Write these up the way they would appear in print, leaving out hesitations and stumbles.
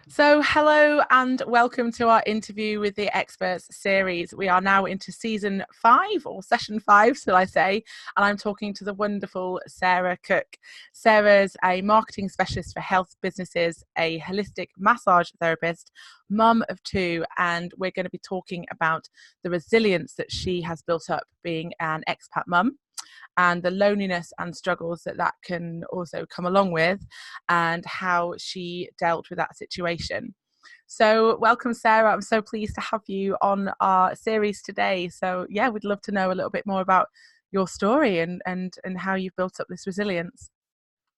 So, hello and welcome to our interview with the experts series. We are now into season 5 or session 5, shall I say, and I'm talking to the wonderful Sarah Cooke. Sarah's a marketing specialist for health businesses, a holistic massage therapist, mum of 2, and we're going to be talking about the resilience that she has built up being an expat mum, and the loneliness and struggles that can also come along with, and how she dealt with that situation. So welcome, Sarah. I'm so pleased to have you on our series today. So yeah, we'd love to know a little bit more about your story and how you've built up this resilience.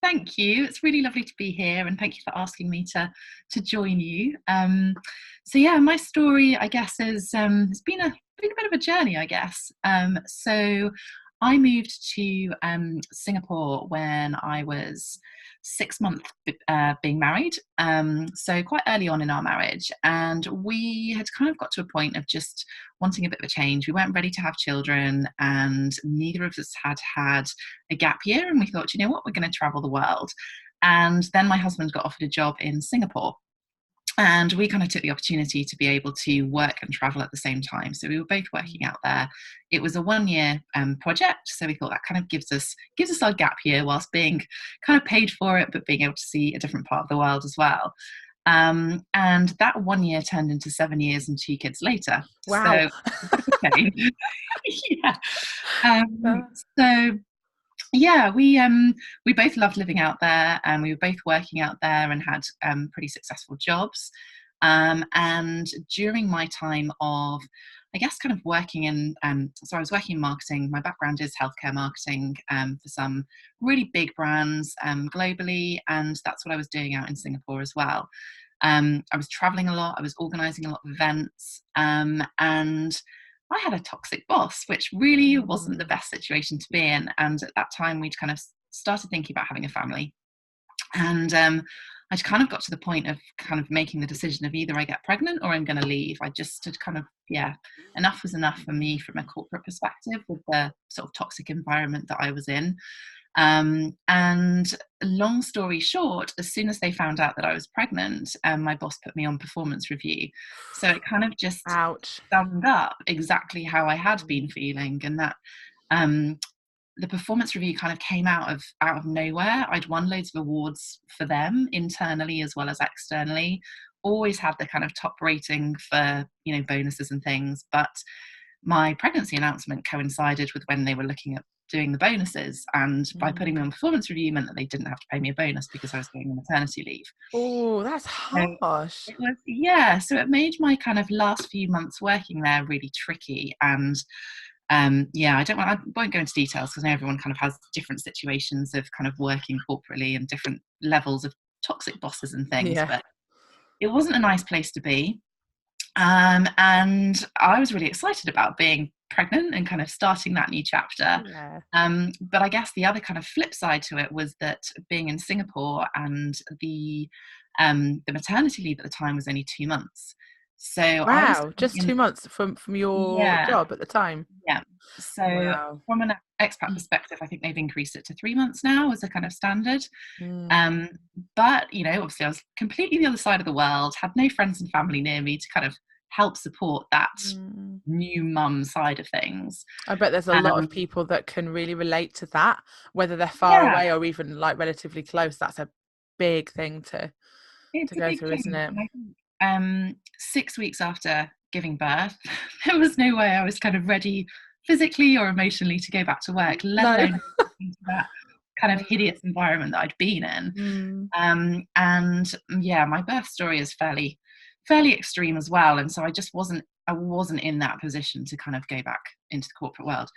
Thank you. It's really lovely to be here, and thank you for asking me to join you. So yeah, my story, I guess, is it's been a bit of a journey, I guess. So I moved to Singapore when I was 6 months being married. So quite early on in our marriage, and we had kind of got to a point of just wanting a bit of a change. We weren't ready to have children, and neither of us had a gap year. And we thought, you know what, we're going to travel the world. And then my husband got offered a job in Singapore. And we kind of took the opportunity to be able to work and travel at the same time. So we were both working out there. It was a 1-year project. So we thought that kind of gives us our gap year whilst being kind of paid for it, but being able to see a different part of the world as well. And that 1 year turned into 7 years and 2 kids later. Wow. So, okay. Yeah. So yeah, we both loved living out there, and we were both working out there and had pretty successful jobs. And during my time of, I guess, kind of working in, so I was working in marketing. My background is healthcare marketing for some really big brands globally, and that's what I was doing out in Singapore as well. I was traveling a lot. I was organising a lot of events, and I had a toxic boss, which really wasn't the best situation to be in. And at that time, we'd kind of started thinking about having a family. And I'd kind of got to the point of kind of making the decision of either I get pregnant or I'm going to leave. I just had kind of, enough was enough for me from a corporate perspective with the sort of toxic environment that I was in. And long story short, as soon as they found out that I was pregnant, my boss put me on performance review. So it kind of just Ouch. summed up exactly how I had been feeling, and that the performance review kind of came out of nowhere. I'd won loads of awards for them internally as well as externally. Always had the kind of top rating for bonuses and things, but my pregnancy announcement coincided with when they were looking at doing the bonuses, and by putting me on performance review meant that they didn't have to pay me a bonus because I was going on maternity leave. Oh, that's So harsh. it was, so it made my kind of last few months working there really tricky. And I won't go into details because everyone kind of has different situations of kind of working corporately and different levels of toxic bosses and things, Yeah. but it wasn't a nice place to be. And I was really excited about being pregnant and kind of starting that new chapter. Yeah. But I guess the other kind of flip side to it was that being in Singapore, and the maternity leave at the time was only 2 months. So I was Wow. Just in, 2 months from your yeah, job at the time. yeah. So Wow. from an expat perspective, I think they've increased it to 3 months now as a kind of standard. Mm. Um, but obviously I was completely the other side of the world, had no friends and family near me to kind of help support that Mm. new mum side of things. I bet there's a lot of Um, people that can really relate to that, whether they're far yeah, away or even like relatively close. That's a big thing to it's a go big through, isn't thing. it? And I think 6 weeks after giving birth, there was no way I was kind of ready physically or emotionally to go back to work, let No. alone into that kind of hideous environment that I'd been in. Mm. And yeah, my birth story is fairly extreme as well, and so I wasn't in that position to kind of go back into the corporate world,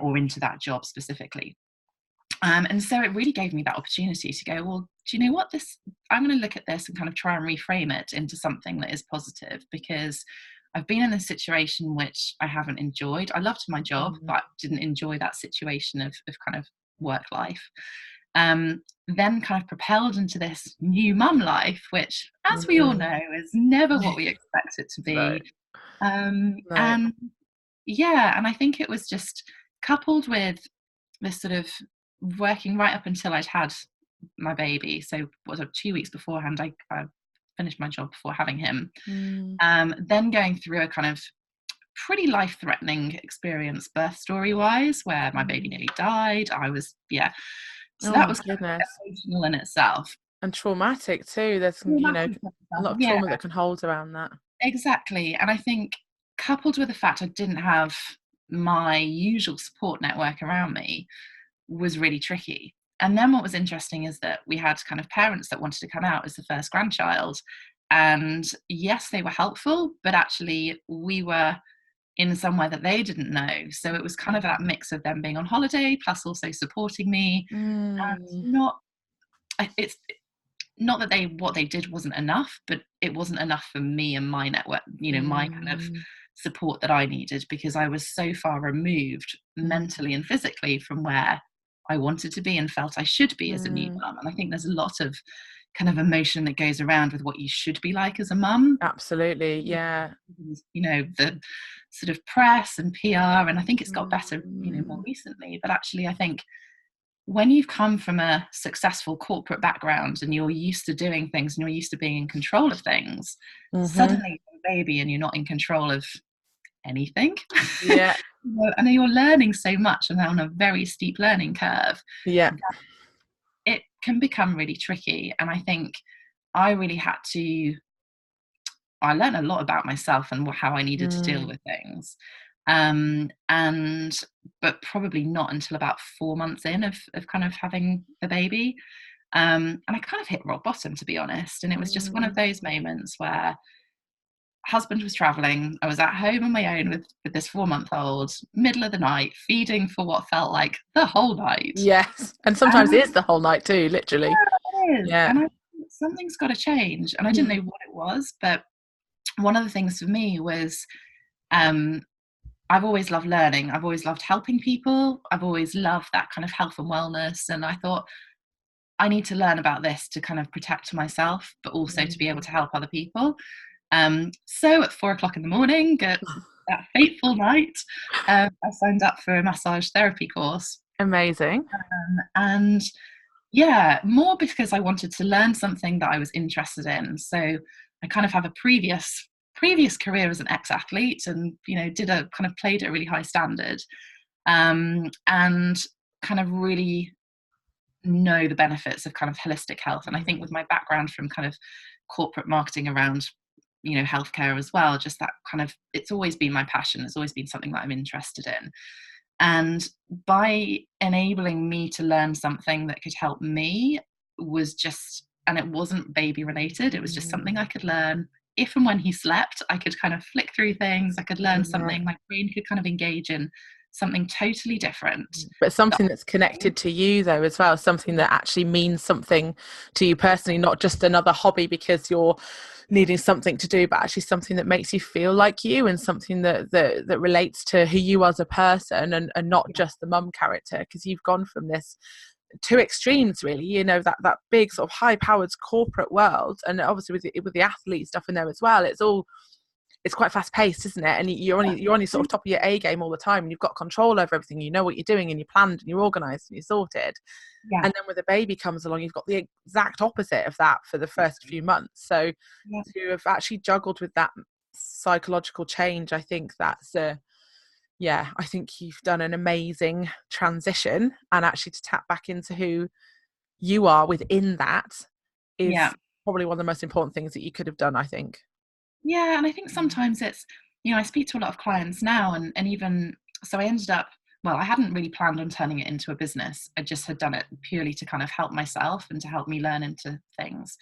or into that job specifically. And so it really gave me that opportunity to go, well, do you know what, I'm going to look at this and kind of try and reframe it into something that is positive, because I've been in a situation which I haven't enjoyed. I loved my job, Mm. but didn't enjoy that situation of kind of work life. Then kind of propelled into this new mum life, which, as we all Mm. know, is never what we expect it to No, be. no. And yeah, and I think it was just coupled with this sort of working right up until I'd had my baby. So 2 weeks beforehand, I finished my job before having him. Mm. Then going through a kind of pretty life-threatening experience birth story wise, where my baby nearly died. I was, yeah. So Oh that my was kind of goodness. emotional in itself. And traumatic too. There's, Traumatic in a itself, lot of yeah, trauma that can hold around that. exactly. And I think coupled with the fact I didn't have my usual support network around me was really tricky. And then what was interesting is that we had kind of parents that wanted to come out as the first grandchild. And yes, they were helpful, but actually we were in somewhere that they didn't know. So it was kind of that mix of them being on holiday, plus also supporting me. Mm. And it's not that what they did wasn't enough, but it wasn't enough for me and my network, my kind of Mm. support that I needed, because I was so far removed Mm. mentally and physically from where I wanted to be and felt I should be as a new Mm. mum. And I think there's a lot of kind of emotion that goes around with what you should be like as a mum. Absolutely. Yeah. The sort of press and PR, and I think it's got better, more Mm. recently. But actually, I think when you've come from a successful corporate background and you're used to doing things and you're used to being in control of things, Mm-hmm. suddenly you're a baby and you're not in control of anything. Yeah. And you're learning so much and on a very steep learning curve, Yeah. it can become really tricky. And I think I really had to I learned a lot about myself and how I needed to deal Mm. with things. And but probably not until about 4 months in of kind of having the baby. And I kind of hit rock bottom, to be honest. And it was just one of Mm. those moments where husband was traveling. I was at home on my own with this 4 month old, middle of the night, feeding for what felt like the whole night. Yes. And sometimes it is And the whole night too, literally. yeah, it is. Yeah. And something's got to change. And I didn't Mm. know what it was, but one of the things for me was um, I've always loved learning. I've always loved helping people. I've always loved that kind of health and wellness. And I thought, I need to learn about this to kind of protect myself, but also to be able Mm. to help other people. So at 4 o'clock in the morning, that fateful night, I signed up for a massage therapy course. Amazing. And yeah, more because I wanted to learn something that I was interested in. So I kind of have a previous career as an ex-athlete, and did a kind of played at a really high standard, and kind of really know the benefits of kind of holistic health. And I think with Mm. my background from kind of corporate marketing around healthcare as well, just that kind of, it's always been my passion. It's always been something that I'm interested in. And by enabling me to learn something that could help me was just, and it wasn't baby related, it was just something I could learn if and when he slept. I could kind of flick through things, I could learn Yeah. something, my brain could kind of engage in something totally different. But That something that's connected to you though as well, something that actually means something to you personally, not just another hobby because you're needing something to do, but actually something that makes you feel like you, and something that relates to who you are as a person, and not just the mum character, because you've gone from this two extremes really, that big sort of high powered corporate world, and obviously with the athlete stuff in there as well, it's quite fast paced, isn't it? And you're on your sort of top of your A game all the time, and you've got control over everything. You know what you're doing, and you're planned, and you're organised, and you're sorted. yeah, And then when the baby comes along, you've got the exact opposite of that for the first few months. So yeah, to have actually juggled with that psychological change, I think that's I think you've done an amazing transition, and actually to tap back into who you are within that yeah. is probably one of the most important things that you could have done, I think. Yeah, and I think sometimes it's, I speak to a lot of clients now, and even so, I ended up, well, I hadn't really planned on turning it into a business. I just had done it purely to kind of help myself and to help me learn into things.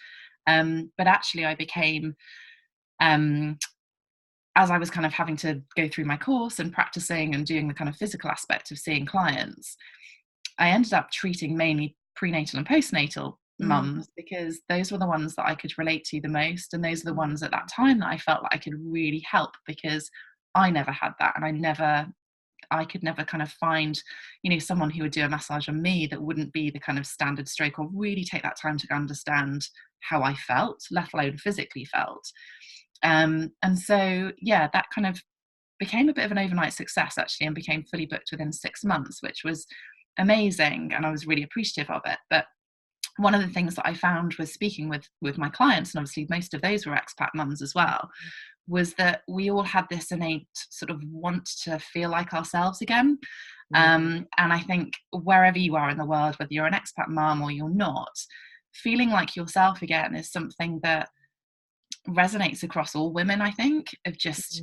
But actually, I became, um, as I was kind of having to go through my course and practicing and doing the kind of physical aspect of seeing clients, I ended up treating mainly prenatal and postnatal Mm. mums, because those were the ones that I could relate to the most. And those are the ones at that time that I felt like I could really help, because I never had that. And I could never kind of find, someone who would do a massage on me that wouldn't be the kind of standard stroke, or really take that time to understand how I felt, let alone physically felt. And so, yeah, that kind of became a bit of an overnight success actually, and became fully booked within 6 months, which was amazing. And I was really appreciative of it. But one of the things that I found was speaking with my clients, and obviously most of those were expat mums as well, was that we all had this innate sort of want to feel like ourselves again. And I think wherever you are in the world, whether you're an expat mum or you're not, feeling like yourself again is something that resonates across all women, I think, of just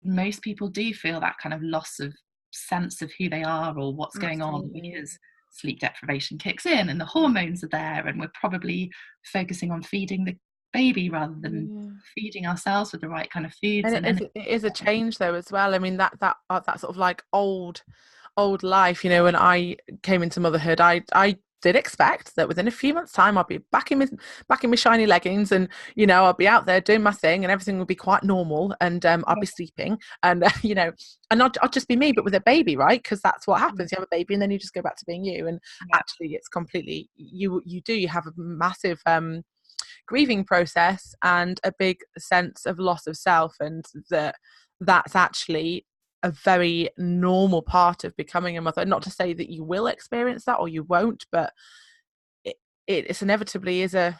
most people do feel that kind of loss of sense of who they are or what's going on, Absolutely. because sleep deprivation kicks in and the hormones are there, and we're probably focusing on feeding the baby rather than feeding ourselves with the right kind of foods. And And then it is a change though as well. I mean, that sort of like old life, you know, when I came into motherhood, I did expect that within a few months' time I'd be back in my shiny leggings, and you know, I'll be out there doing my thing, and everything will be quite normal, and I'll be sleeping, and you know, and I'll just be me, but with a baby, right? Because that's what happens. You have a baby, and then you just go back to being you. And actually, it's completely you have a massive grieving process and a big sense of loss of self, and that's actually a very normal part of becoming a mother. Not to say that you will experience that or you won't, but it's inevitably is of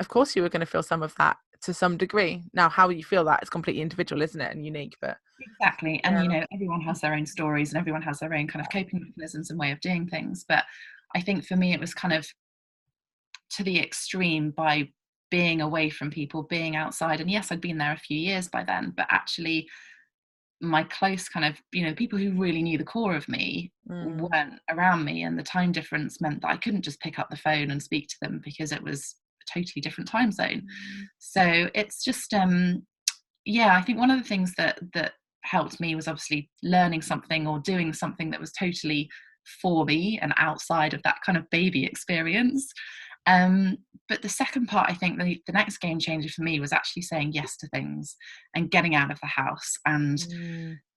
course you are going to feel some of that to some degree. Now, how you feel that is completely individual, isn't it, and unique. But exactly, and you know, everyone has their own stories and everyone has their own kind of coping mechanisms and way of doing things. But I think for me it was kind of to the extreme by being away from people, being outside. And yes, I'd been there a few years by then, but actually my close kind of, you know, people who really knew the core of me weren't around me, and the time difference meant that I couldn't just pick up the phone and speak to them because it was a totally different time zone. So it's just I think one of the things that helped me was obviously learning something or doing something that was totally for me and outside of that kind of baby experience. But the second part, I think the next game changer for me was actually saying yes to things and getting out of the house and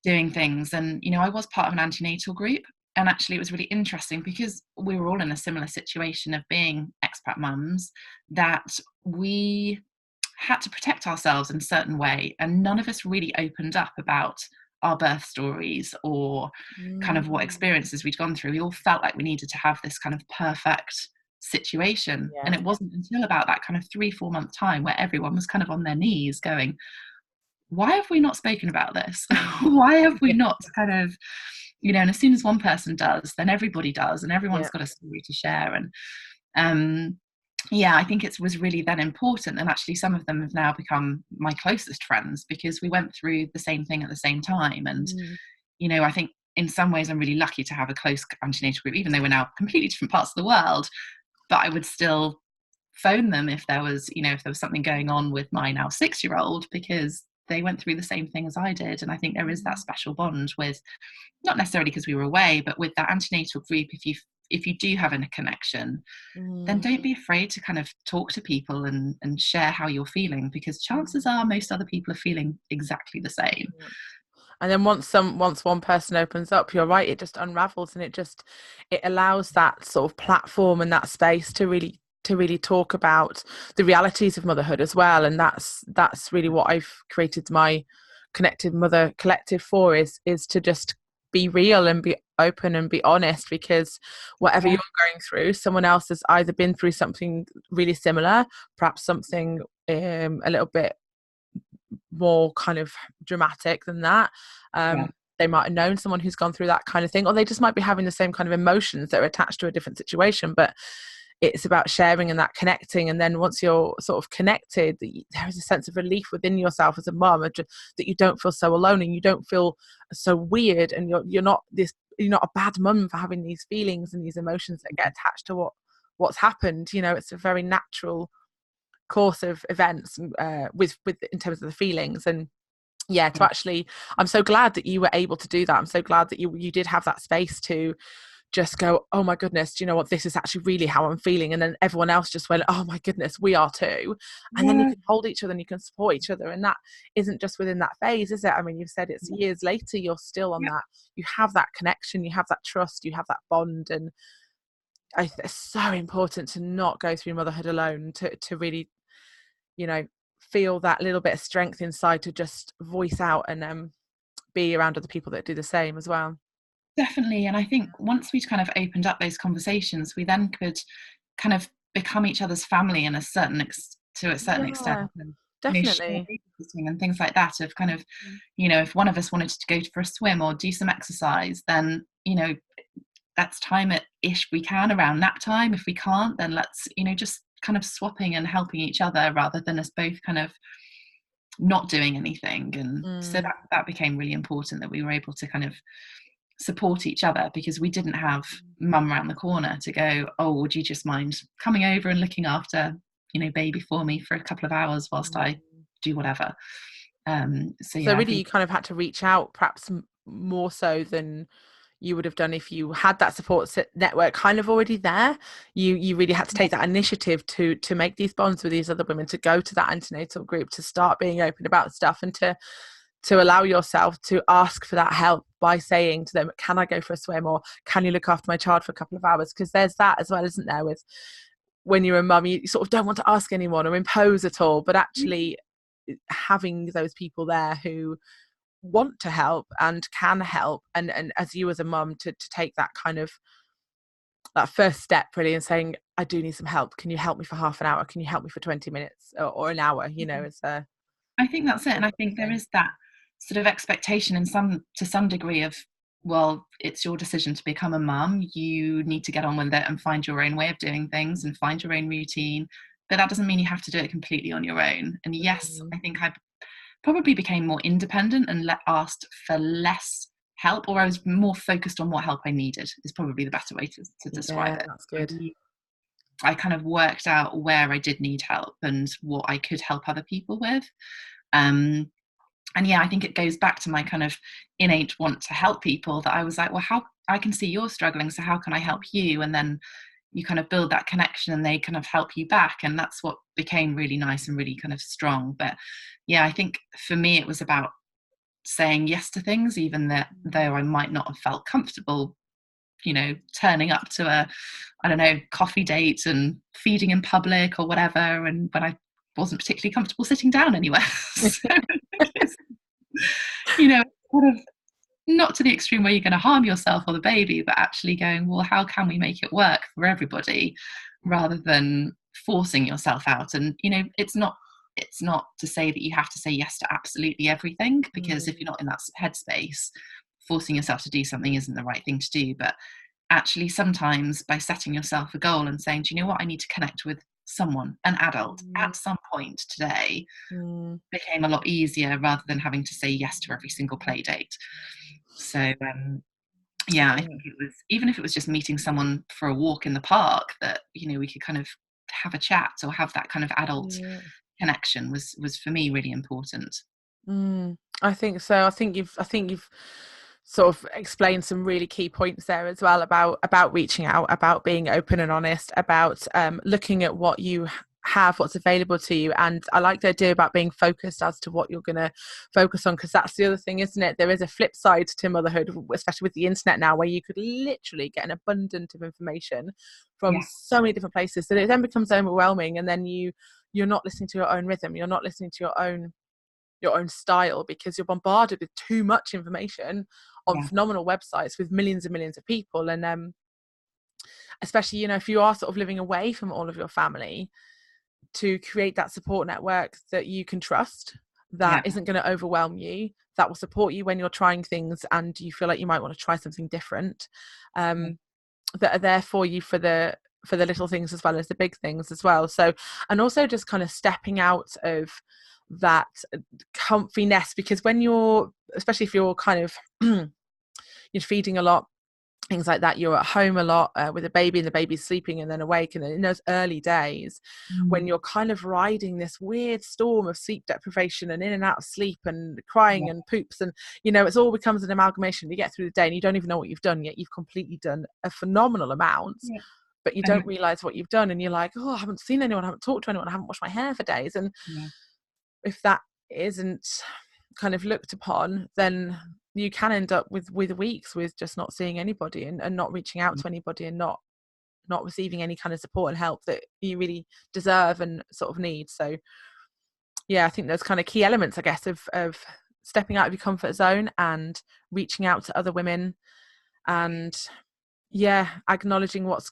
doing things. And, you know, I was part of an antenatal group, and actually it was really interesting because we were all in a similar situation of being expat mums, that we had to protect ourselves in a certain way, and none of us really opened up about our birth stories or kind of what experiences we'd gone through. We all felt like we needed to have this kind of perfect situation. And it wasn't until about that kind of 3-4 month time where everyone was kind of on their knees going, why have we not spoken about this? Why have we not kind of, you know, and as soon as one person does, then everybody does, and everyone's got a story to share. And I think it was really then important, and actually some of them have now become my closest friends because we went through the same thing at the same time. And you know, I think in some ways I'm really lucky to have a close antenatal group, even though we're now completely different parts of the world. But I would still phone them if there was, you know, if there was something going on with my now 6-year-old, because they went through the same thing as I did. And I think there is that special bond with, not necessarily because we were away, but with that antenatal group. If you do have a connection, then don't be afraid to kind of talk to people and share how you're feeling, because chances are most other people are feeling exactly the same. And then once one person opens up, you're right, it just unravels, and it allows that sort of platform and that space to really talk about the realities of motherhood as well. And that's really what I've created my Connected Mother Collective for, is to just be real and be open and be honest, because whatever you're going through, someone else has either been through something really similar, perhaps something a little bit more kind of dramatic than that. They might have known someone who's gone through that kind of thing, or they just might be having the same kind of emotions that are attached to a different situation. But it's about sharing and that connecting. And then once you're sort of connected, there is a sense of relief within yourself as a mum, that you don't feel so alone and you don't feel so weird, and you're not a bad mum for having these feelings and these emotions that get attached to what's happened. You know, it's a very natural course of events with in terms of the feelings. And to actually, I'm so glad that you were able to do that. I'm so glad that you did have that space to just go, oh my goodness, do you know what, this is actually really how I'm feeling. And then everyone else just went, oh my goodness, we are too. And then you can hold each other and you can support each other. And that isn't just within that phase, is it? I mean, you've said it's years later, you're still on that. You have that connection, you have that trust, you have that bond. And it's so important to not go through motherhood alone, to really, you know, feel that little bit of strength inside to just voice out and be around other people that do the same as well. Definitely. And I think once we kind of opened up those conversations, we then could kind of become each other's family in a certain to a certain extent, Yeah, and share definitely. babysitting and things like that, of kind of, if one of us wanted to go for a swim or do some exercise, then that's time at ish we can around nap time. If we can't, then let's just kind of swapping and helping each other rather than us both kind of not doing anything. And so that became really important, that we were able to kind of support each other, because we didn't have mum around the corner to go, oh, would you just mind coming over and looking after baby for me for a couple of hours whilst I do whatever. So So yeah, I really think you kind of had to reach out perhaps more so than you would have done if you had that support network kind of already there. You really had to take that initiative to make these bonds with these other women, to go to that antenatal group, to start being open about stuff, and to allow yourself to ask for that help by saying to them, can I go for a swim, or can you look after my child for a couple of hours? Because there's that as well, isn't there, with when you're a mum, you sort of don't want to ask anyone or impose at all, but actually having those people there who want to help and can help, and as you as a mum to take that kind of that first step really, and saying, I do need some help, can you help me for half an hour, can you help me for 20 minutes or an hour, it's a I think that's it. And I think there thing. is that sort of expectation to some degree of, well, it's your decision to become a mum. You need to get on with it and find your own way of doing things and find your own routine. But that doesn't mean you have to do it completely on your own. And yes, I think I probably became more independent and asked for less help, or I was more focused on what help I needed, is probably the better way to describe Yeah, it. that's good. I kind of worked out where I did need help and what I could help other people with. And yeah, I think it goes back to my kind of innate want to help people, that I was like, well, how I can see you're struggling, so how can I help you? And then you kind of build that connection and they kind of help you back. And that's what became really nice and really kind of strong. But yeah, I think for me, it was about saying yes to things, even though I might not have felt comfortable, turning up to a, I don't know, coffee date and feeding in public or whatever. And when I wasn't particularly comfortable sitting down anywhere. So it's, sort of not to the extreme where you're going to harm yourself or the baby, but actually going, well, how can we make it work for everybody, rather than forcing yourself out. And it's not to say that you have to say yes to absolutely everything, because if you're not in that headspace, forcing yourself to do something isn't the right thing to do. But actually, sometimes by setting yourself a goal and saying, do you know what, I need to connect with someone, an adult, at some point today, became a lot easier, rather than having to say yes to every single play date. So yeah, I think it was, even if it was just meeting someone for a walk in the park, that we could kind of have a chat or have that kind of adult connection, was for me really important. I think so. I think you've sort of explained some really key points there as well, about reaching out, about being open and honest, about looking at what you have, what's available to you. And I like the idea about being focused as to what you're going to focus on, because that's the other thing, isn't it? There is a flip side to motherhood, especially with the internet now, where you could literally get an abundance of information from Yeah, so many different places, that it then becomes overwhelming, and then you're not listening to your own rhythm, you're not listening to your own style, because you're bombarded with too much information on yeah, phenomenal websites with millions and millions of people. And especially, if you are sort of living away from all of your family, to create that support network that you can trust, that yeah, isn't going to overwhelm you, that will support you when you're trying things and you feel like you might want to try something different, yeah, that are there for you for the little things as well as the big things as well. So, and also just kind of stepping out of that comfy nest, because when you're, especially if you're kind of you're feeding a lot, things like that, you're at home a lot with a baby, and the baby's sleeping and then awake, and then in those early days when you're kind of riding this weird storm of sleep deprivation and in and out of sleep and crying yeah, and poops, and it's all becomes an amalgamation. You get through the day and you don't even know what you've done yet. You've completely done a phenomenal amount, yeah. but you don't realize what you've done, and you're like, oh, I haven't seen anyone, I haven't talked to anyone, I haven't washed my hair for days. And Yeah, if that isn't kind of looked upon, then you can end up with weeks with just not seeing anybody, and not reaching out to anybody, and not receiving any kind of support and help that you really deserve and sort of need. So yeah, I think those kind of key elements, I guess, of stepping out of your comfort zone and reaching out to other women, and Yeah, acknowledging what's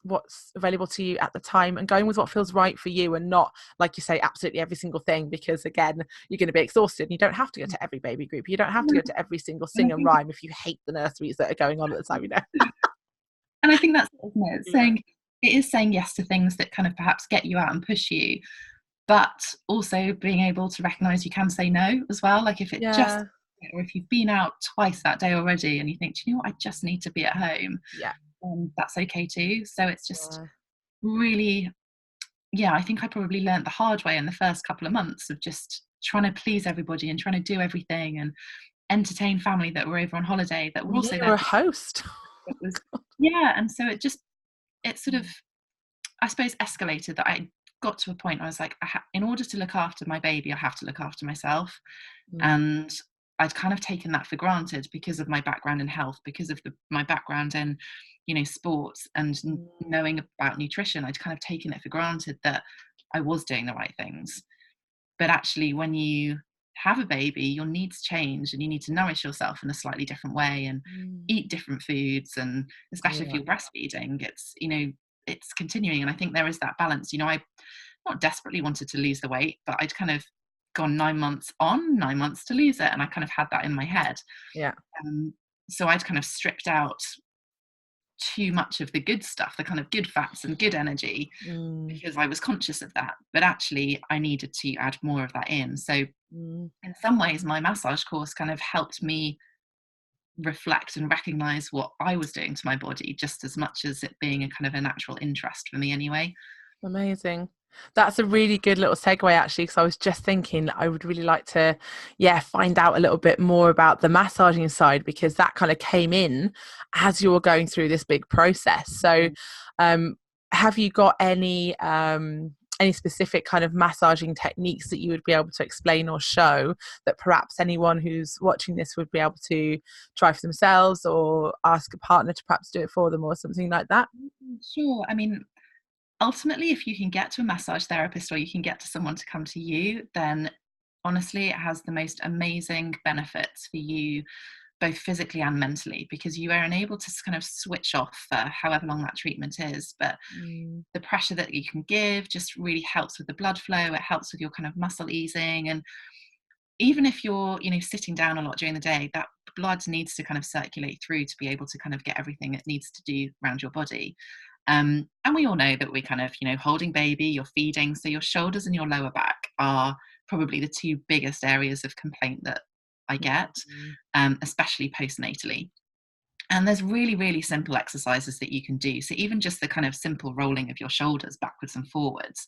available to you at the time and going with what feels right for you, and not, like you say, absolutely every single thing, because again, you're going to be exhausted. And you don't have to go to every baby group. You don't have to go to every single And I sing and think rhyme if you hate the nurseries that are going on at the time, and I think that's it, isn't it? Yeah. It is saying yes to things that kind of perhaps get you out and push you, but also being able to recognize you can say no as well. Like if it just, Yeah. or if you've been out twice that day already and you think, do you know what, I just need to be at home, Yeah. that's okay too. So it's just Yeah. really, yeah, I think I probably learned the hard way in the first couple of months of just trying to please everybody and trying to do everything and entertain family that were over on holiday that were Yeah, also you're there. a host. It was, yeah, and so it sort of, I suppose, escalated that I got to a point where I was like, in order to look after my baby, I have to look after myself. Mm. And I'd kind of taken that for granted because of my background in health, because of my background in, sports and Mm. knowing about nutrition. I'd kind of taken it for granted that I was doing the right things. But actually, when you have a baby, your needs change and you need to nourish yourself in a slightly different way and Mm. eat different foods. And especially if Yeah. you're breastfeeding, it's continuing. And I think there is that balance. I not desperately wanted to lose the weight, but I'd kind of gone 9 months on, 9 months to lose it. And I kind of had that in my head. Yeah. So I'd kind of stripped out too much of the good stuff, the kind of good fats and good energy, Mm. because I was conscious of that. But actually, I needed to add more of that in. So, Mm. in some ways, my massage course kind of helped me reflect and recognize what I was doing to my body, just as much as it being a kind of a natural interest for me, anyway. Amazing. That's a really good little segue, actually, because I was just thinking I would really like to, yeah, find out a little bit more about the massaging side, because that kind of came in as you were going through this big process. So, um, have you got any specific kind of massaging techniques that you would be able to explain or show that perhaps anyone who's watching this would be able to try for themselves, or ask a partner to perhaps do it for them, or something like that? Sure. I mean, ultimately, if you can get to a massage therapist or you can get to someone to come to you, then honestly, it has the most amazing benefits for you, both physically and mentally, because you are enabled to kind of switch off for however long that treatment is. But Mm. the pressure that you can give just really helps with the blood flow. It helps with your kind of muscle easing. And even if you're, sitting down a lot during the day, that blood needs to kind of circulate through to be able to kind of get everything it needs to do around your body. And we all know that we kind of, holding baby, you're feeding. So your shoulders and your lower back are probably the two biggest areas of complaint that I get, Mm. especially postnatally. And there's really, really simple exercises that you can do. So even just the kind of simple rolling of your shoulders backwards and forwards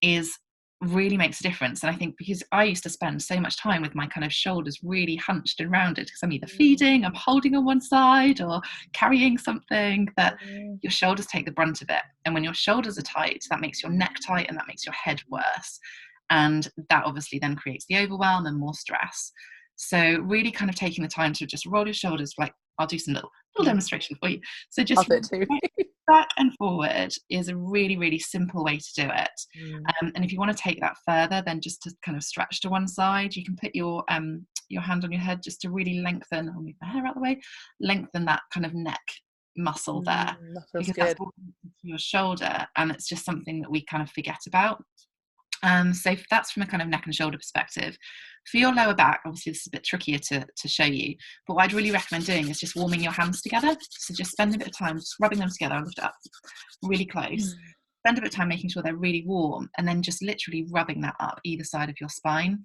is really makes a difference. And I think because I used to spend so much time with my kind of shoulders really hunched and rounded, because I'm either feeding, I'm holding on one side, or carrying something, that Mm. your shoulders take the brunt of it. And when your shoulders are tight, that makes your neck tight and that makes your head worse. And that obviously then creates the overwhelm and more stress. So really kind of taking the time to just roll your shoulders, like I'll do some little Mm. demonstration for you. So I'll just do it too. back and forward is a really, really simple way to do it. Mm. And if you want to take that further, then just to kind of stretch to one side, you can put your hand on your head just to really lengthen. I'll move my hair out of the way. Lengthen that kind of neck muscle there, That feels because that's good. all your shoulder, and it's just something that we kind of forget about. So that's from a kind of neck and shoulder perspective. For your lower back, obviously this is a bit trickier to show you, but what I'd really recommend doing is just warming your hands together. So just spend a bit of time just rubbing them together. I'll lift it up really close. Mm. Spend a bit of time making sure they're really warm, and then just literally rubbing that up either side of your spine.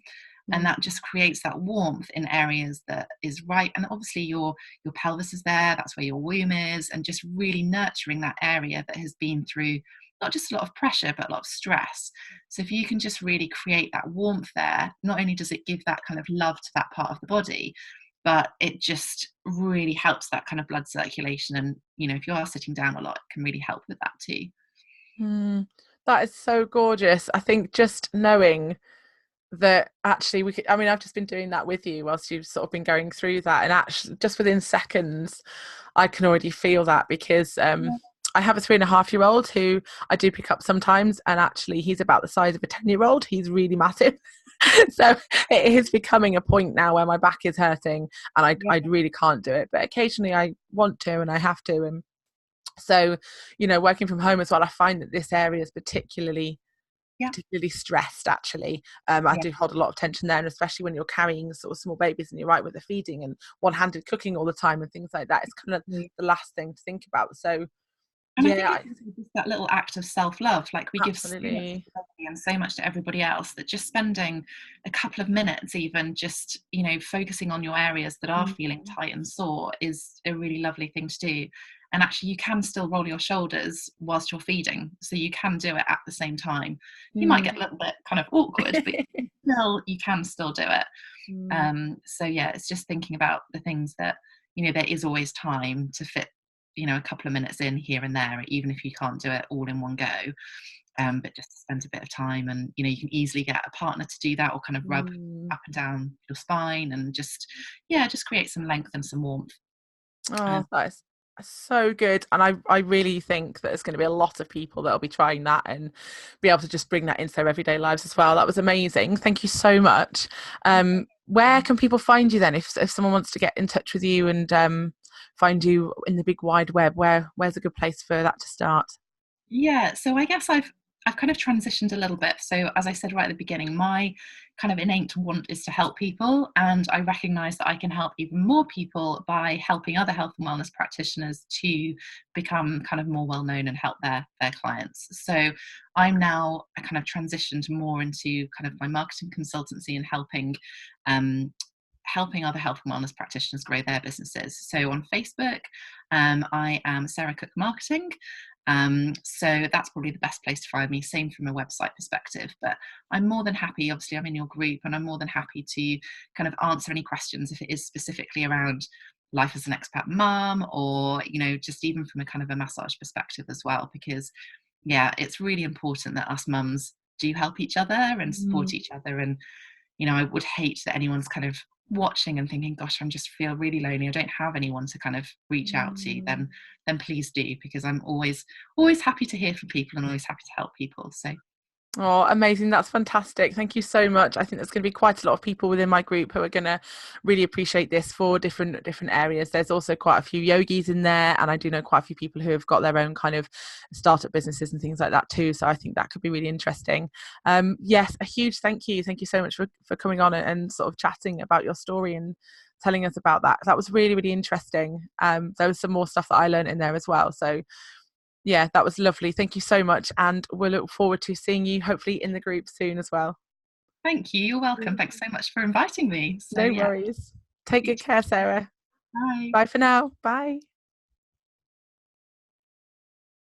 And Mm. that just creates that warmth in areas that is right. And obviously your pelvis is there, that's where your womb is, and just really nurturing that area that has been through not just a lot of pressure, but a lot of stress. So if you can just really create that warmth there, not only does it give that kind of love to that part of the body, but it just really helps that kind of blood circulation. And, if you are sitting down a lot, it can really help with that too. Mm. That is so gorgeous. I think just knowing that actually we could, I mean, I've just been doing that with you whilst you've sort of been going through that, and actually just within seconds I can already feel that, because I have a 3.5-year-old who I do pick up sometimes, and actually he's about the size of a 10-year-old. He's really massive. So it is becoming a point now where my back is hurting and I really can't do it, but occasionally I want to and I have to. And So, you know, working from home as well, I find that this area is Yeah. particularly stressed actually. I Yeah. do hold a lot of tension there, and especially when you're carrying sort of small babies and you're right with the feeding and one-handed cooking all the time and things like that, it's kind of the last thing to think about. So And I think yeah, it's also just that little act of self-love. Like we give so much to absolutely. the baby and so much to everybody else, that just spending a couple of minutes even just, you know, focusing on your areas that are feeling Mm. tight and sore is a really lovely thing to do. And actually you can still roll your shoulders whilst you're feeding. So you can do it at the same time. You might Mm. get a little bit kind of awkward, but still you can still do it. Mm. So yeah, it's just thinking about the things that, you know, there is always time to fit, you know, a couple of minutes in here and there, even if you can't do it all in one go. But just to spend a bit of time, and you know, you can easily get a partner to do that, or kind of rub Mm. up and down your spine, and just, yeah, just create some length and some warmth. Oh, that is so good. And I really think that there's going to be a lot of people that'll be trying that and be able to just bring that into their everyday lives as well. That was amazing. Thank you so much. Where can people find you then if someone wants to get in touch with you and find you in the big wide web? Where's a good place for that to start? Yeah, so I guess I've kind of transitioned a little bit. So as I said right at the beginning, my kind of innate want is to help people, and I recognize that I can help even more people by helping other health and wellness practitioners to become kind of more well known and help their clients. So I'm now I kind of transitioned more into kind of my marketing consultancy and um, helping other health and wellness practitioners grow their businesses. So on Facebook, I am Sarah Cooke Marketing. So that's probably the best place to find me, same from a website perspective. But I'm more than happy, obviously I'm in your group, and I'm more than happy to kind of answer any questions if it is specifically around life as an expat mum, or, you know, just even from a kind of a massage perspective as well, because yeah, it's really important that us mums do help each other and support Mm. each other. And you know, I would hate that anyone's kind of watching and thinking, gosh, I'm just feel really lonely, I don't have anyone to kind of reach out to. Mm. Then please do, because I'm always happy to hear from people and always happy to help people. So Oh, amazing. That's fantastic. Thank you so much. I think there's going to be quite a lot of people within my group who are going to really appreciate this for different areas. There's also quite a few yogis in there, and I do know quite a few people who have got their own kind of startup businesses and things like that too. So I think that could be really interesting. Yes, a huge thank you. Thank you so much for coming on and sort of chatting about your story and telling us about that. That was really, really interesting. There was some more stuff that I learned in there as well. So yeah, that was lovely. Thank you so much. And we'll look forward to seeing you hopefully in the group soon as well. thank you, you're welcome. Thanks so much for inviting me. So No yeah, worries. Take good speak to care, you. Sarah. Bye. Bye for now. Bye.